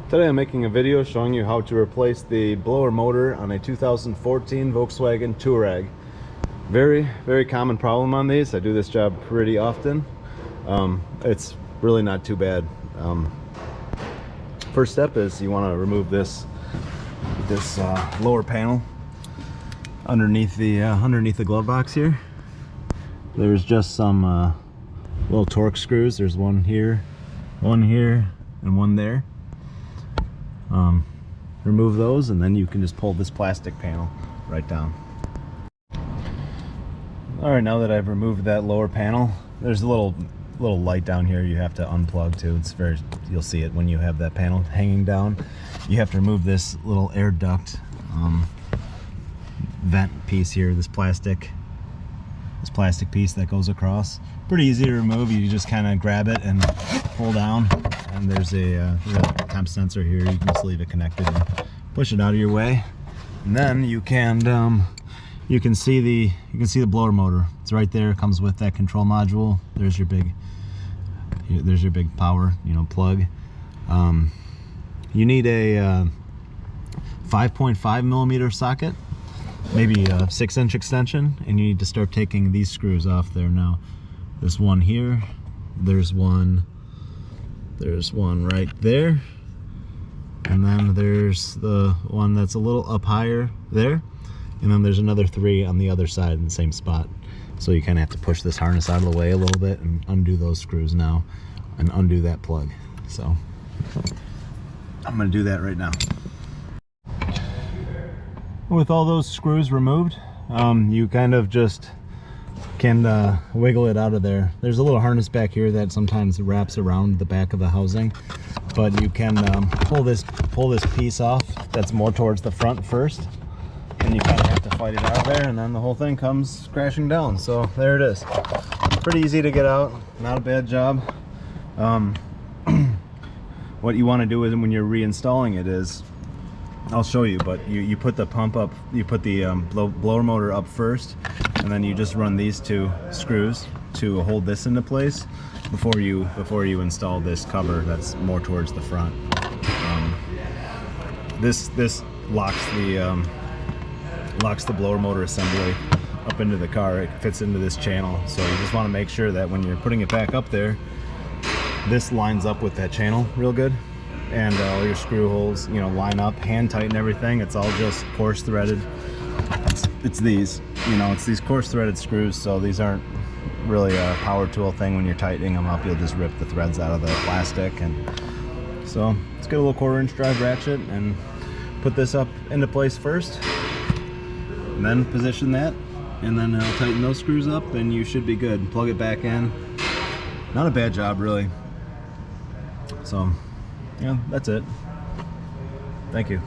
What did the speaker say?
Today I'm making a video showing you how to replace the blower motor on a 2014 Volkswagen Touareg. Very common problem on these. I do this job pretty often. It's really not too bad. First step is you want to remove this lower panel underneath the glove box here. There's just some little torque screws. There's one here, and one there. Remove those, and then you can just pull this plastic panel right down. Alright, now that I've removed that lower panel, there's a little light down here you have to unplug too. You'll see it when you have that panel hanging down. You have to remove this little air duct vent piece here, this plastic piece that goes across. Pretty easy to remove. You just kind of grab it and pull down, and there's a temp sensor here. You can just leave it connected and push it out of your way, and then you can see the blower motor. It's right there. It comes with that control module. There's your big power plug. You need a 5.5 millimeter socket, maybe a 6-inch extension, and you need to start taking these screws off there. Now there's one here, there's one right there, and then there's the one that's a little up higher there, and then there's another 3 on the other side in the same spot. So you kind of have to push this harness out of the way a little bit and undo those screws now and undo that plug. So I'm going to do that right now. With all those screws removed, you kind of just can wiggle it out of there. There's a little harness back here that sometimes wraps around the back of the housing, but you can pull this piece off that's more towards the front first, and you kind of have to fight it out of there, and then the whole thing comes crashing down. So there it is. Pretty easy to get out, not a bad job. What you want to do is, when you're reinstalling it, is I'll show you, but you put the pump up, you put the blower motor up first, and then you just run these 2 screws to hold this into place before you install this cover that's more towards the front. This locks the blower motor assembly up into the car. It fits into this channel, so you just want to make sure that when you're putting it back up there, this lines up with that channel real good, and all your screw holes line up. Hand tighten everything. It's all just coarse threaded. It's these coarse threaded screws, so these aren't really a power tool thing. When you're tightening them up, you'll just rip the threads out of the plastic. And so let's get a little 1/4-inch drive ratchet and put this up into place first, and then position that, and then I'll tighten those screws up, and you should be good. Plug it back in. Not a bad job, really. So yeah, that's it. Thank you.